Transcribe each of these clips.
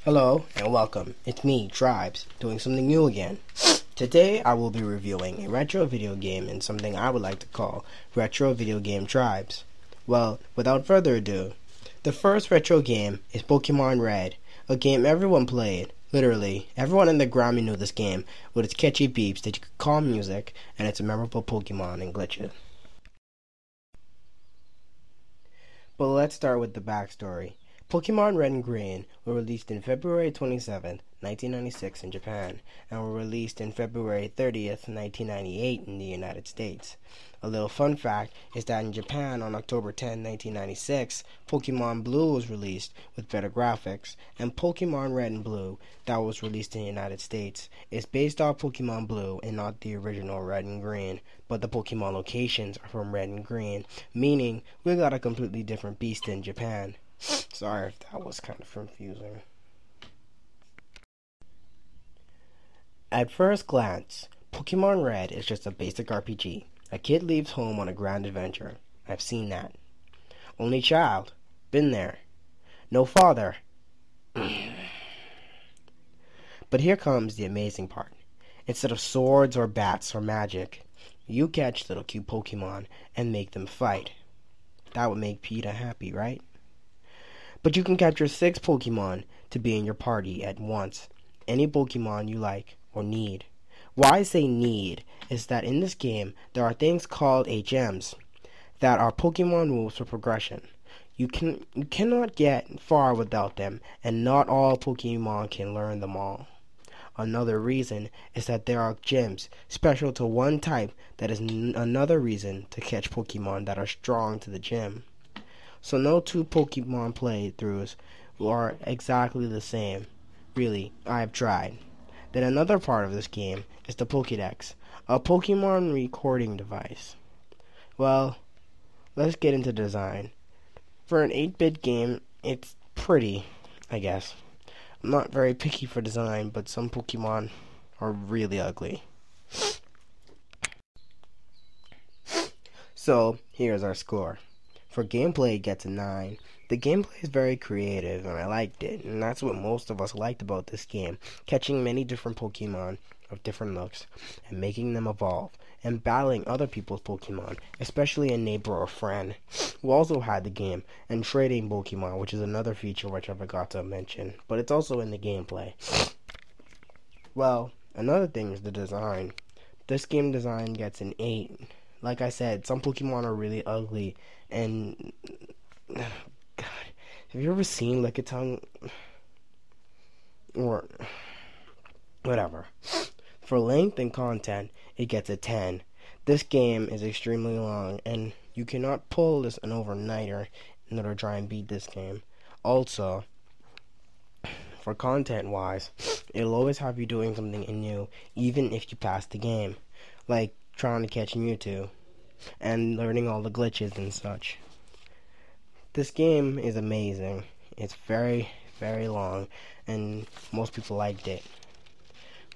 Hello and welcome. It's me, Tribes, doing something new again. Today I will be reviewing a retro video game and something I would like to call Retro Video Game Tribes. Well, without further ado, the first retro game is Pokemon Red, a game everyone played. Literally, everyone in the Grammy knew this game with its catchy beeps that you could call music and its memorable Pokemon and glitches. But let's start with the backstory. Pokemon Red and Green were released in February 27, 1996 in Japan, and were released in February 30th, 1998 in the United States. A little fun fact is that in Japan on October 10, 1996, Pokemon Blue was released with better graphics, and Pokemon Red and Blue, that was released in the United States, is based off Pokemon Blue and not the original Red and Green, but the Pokemon locations are from Red and Green, meaning we got a completely different beast in Japan. Sorry if that was kind of confusing. At first glance, Pokemon Red is just a basic RPG. A kid leaves home on a grand adventure. I've seen that. Only child. Been there. No father. But here comes the amazing part. Instead of swords or bats or magic, you catch little cute Pokemon and make them fight. That would make PETA happy, right? But you can capture 6 Pokemon to be in your party at once. Any Pokemon you like or need. Why I say need is that in this game there are things called HMs that are Pokemon moves for progression. You cannot get far without them, and not all Pokemon can learn them all. Another reason is that there are gyms special to one type that is another reason to catch Pokemon that are strong to the gym. So no two Pokemon playthroughs are exactly the same. Really, I have tried. Then another part of this game is the Pokédex, a Pokemon recording device. Well, let's get into design. For an 8-bit game, it's pretty, I guess. I'm not very picky for design, but some Pokemon are really ugly. So, here's our score. For gameplay, it gets a 9. The gameplay is very creative, and I liked it, and that's what most of us liked about this game, catching many different Pokemon of different looks, and making them evolve, and battling other people's Pokemon, especially a neighbor or friend, who also had the game, and trading Pokemon, which is another feature which I forgot to mention, but it's also in the gameplay. Well, another thing is the design. This game design gets an 8. Like I said, some Pokemon are really ugly, and God, have you ever seen Lickitung? Or whatever. For length and content, it gets a 10. This game is extremely long, and you cannot pull this an overnighter in order to try and beat this game. Also, for content-wise, it'll always have you doing something new, even if you pass the game. Like trying to catch Mewtwo, and learning all the glitches and such. This game is amazing. It's very, very long, and most people liked it.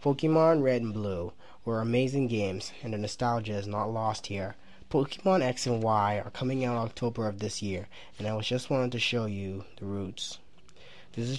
Pokemon Red and Blue were amazing games, and the nostalgia is not lost here. Pokemon X and Y are coming out October of this year, and I just wanted to show you the roots. This is